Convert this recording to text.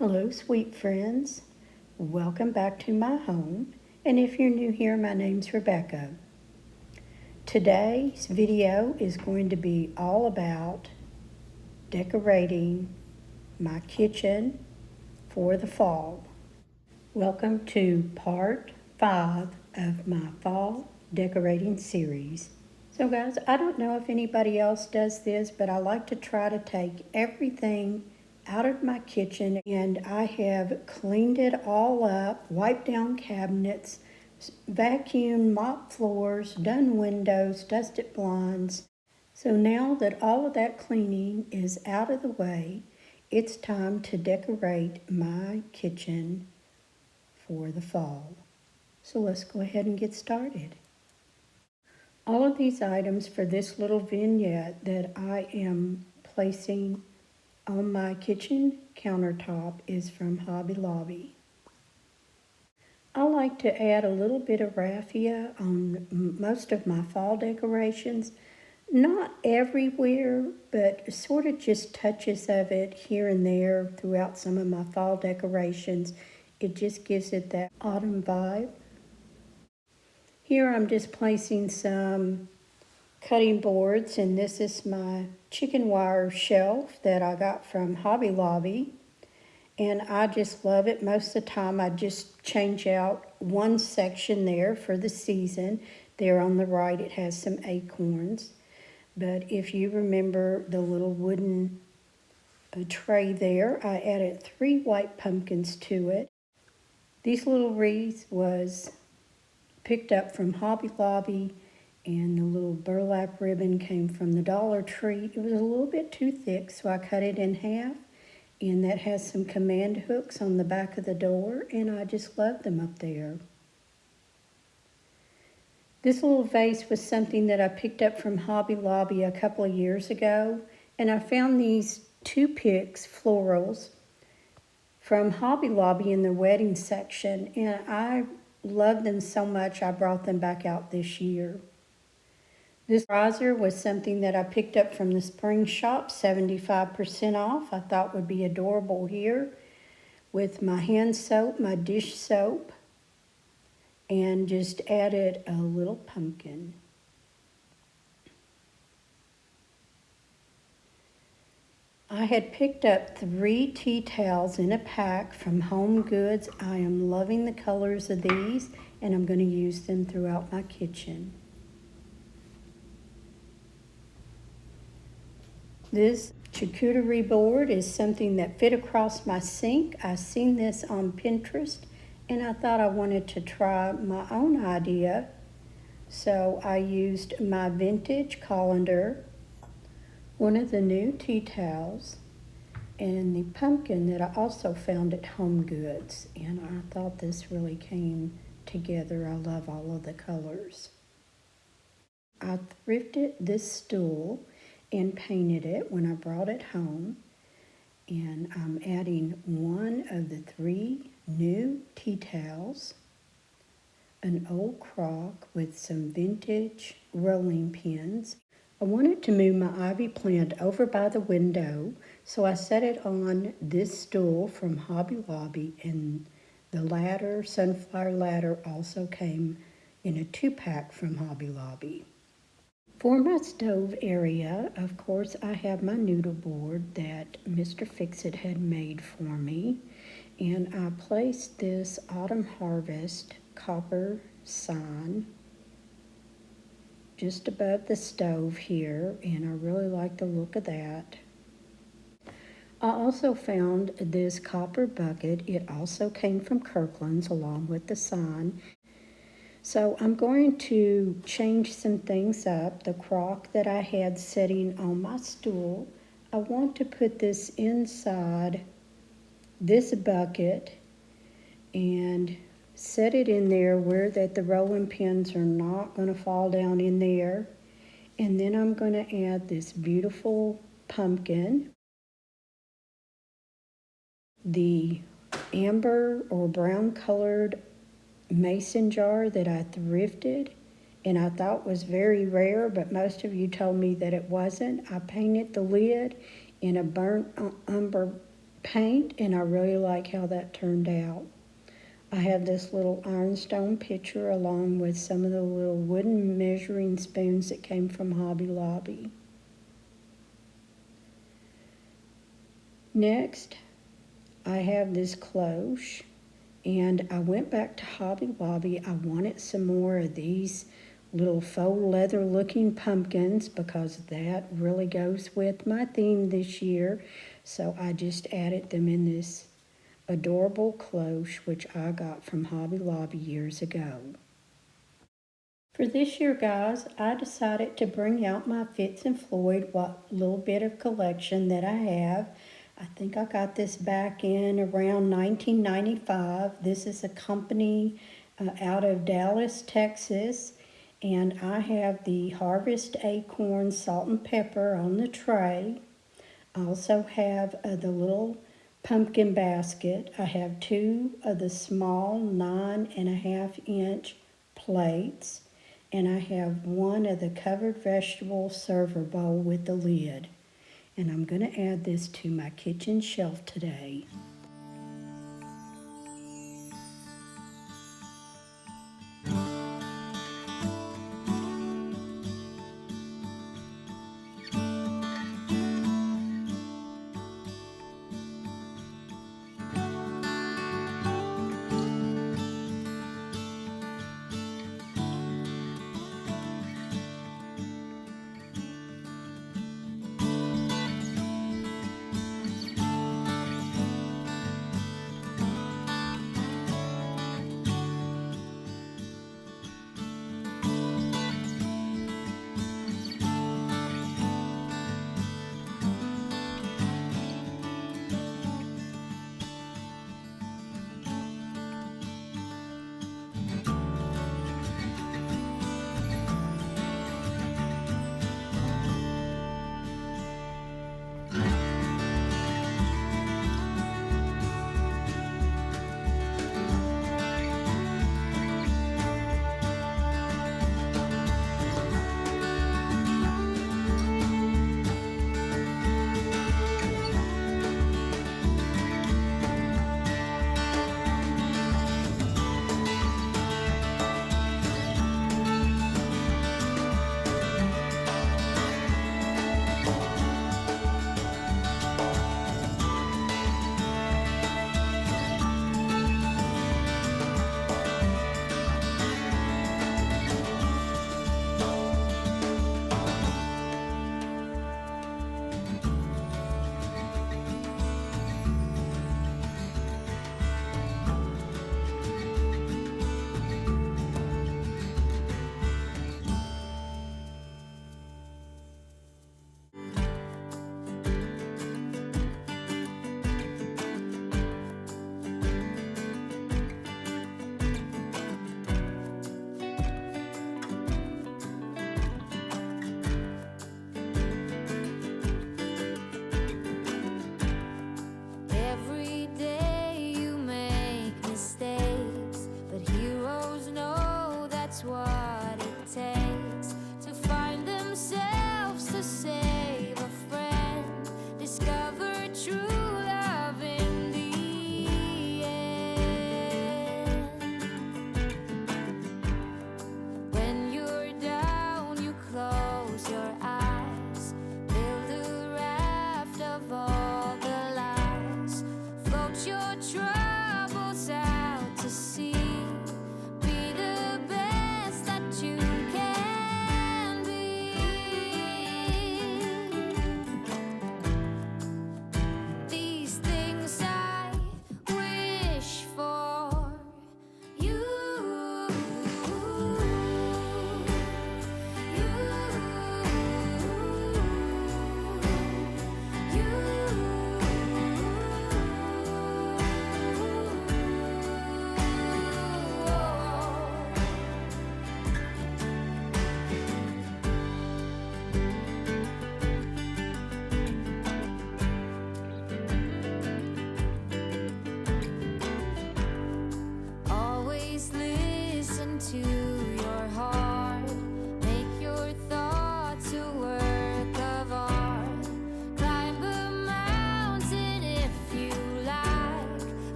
Hello, sweet friends. Welcome back to my home. And if you're new here, my name's Rebecca. Today's video is going to be all about decorating my kitchen for the fall. Welcome to part 5 of my fall decorating series. So guys, I don't know if anybody else does this, but I like to try to take everything out of my kitchen, and I have cleaned it all up, wiped down cabinets, vacuumed, mopped floors, done windows, dusted blinds. So now that all of that cleaning is out of the way, it's time to decorate my kitchen for the fall. So let's go ahead and get started. All of these items for this little vignette that I am placing on my kitchen countertop is from Hobby Lobby. I like to add a little bit of raffia on most of my fall decorations. Not everywhere, but sort of just touches of it here and there throughout some of my fall decorations. It just gives it that autumn vibe. Here I'm just placing some cutting boards, and this is my chicken wire shelf that I got from Hobby Lobby, and I just love it. Most of the time I just change out one section there for the season. There on the right it has some acorns, but if you remember the little wooden tray there, I added 3 white pumpkins to it. These little wreaths was picked up from Hobby Lobby, and the little burlap ribbon came from the Dollar Tree. It was a little bit too thick, so I cut it in half, and that has some command hooks on the back of the door, and I just love them up there. This little vase was something that I picked up from Hobby Lobby a couple of years ago, and I found these 2 picks florals from Hobby Lobby in the wedding section, and I love them so much I brought them back out this year. This riser was something that I picked up from the spring shop, 75% off. I thought would be adorable here with my hand soap, my dish soap, and just added a little pumpkin. I had picked up 3 tea towels in a pack from Home Goods. I am loving the colors of these, and I'm going to use them throughout my kitchen. This charcuterie board is something that fit across my sink. I seen this on Pinterest, and I thought I wanted to try my own idea. So I used my vintage colander, one of the new tea towels, and the pumpkin that I also found at Home Goods. And I thought this really came together. I love all of the colors. I thrifted this stool and painted it when I brought it home. And I'm adding 1 of the 3 new tea towels, an old crock with some vintage rolling pins. I wanted to move my ivy plant over by the window, so I set it on this stool from Hobby Lobby, and the ladder, sunflower ladder, also came in a 2-pack from Hobby Lobby. For my stove area, of course, I have my noodle board that Mr. Fix-It had made for me, and I placed this Autumn Harvest copper sign just above the stove here, and I really like the look of that. I also found this copper bucket. It also came from Kirkland's along with the sign. So I'm going to change some things up. The crock that I had sitting on my stool, I want to put this inside this bucket and set it in there where that the rolling pins are not going to fall down in there. And then I'm going to add this beautiful pumpkin, the amber or brown colored mason jar that I thrifted and I thought was very rare, but most of you told me that it wasn't. I painted the lid in a burnt umber paint, and I really like how that turned out. I have this little ironstone pitcher along with some of the little wooden measuring spoons that came from Hobby Lobby. Next, I have this cloche, and I went back to Hobby Lobby. I wanted some more of these little faux leather looking pumpkins because that really goes with my theme this year. So I just added them in this adorable cloche, which I got from Hobby Lobby years ago. For this year, guys, I decided to bring out my Fitz and Floyd little bit of collection that I have. I think I got this back in around 1995. This is a company out of Dallas, Texas, and I have the Harvest Acorn Salt and Pepper on the tray. I also have the little pumpkin basket. I have 2 of the small 9.5-inch plates, and I have 1 of the covered vegetable server bowl with the lid. And I'm going to add this to my kitchen shelf today. your trust.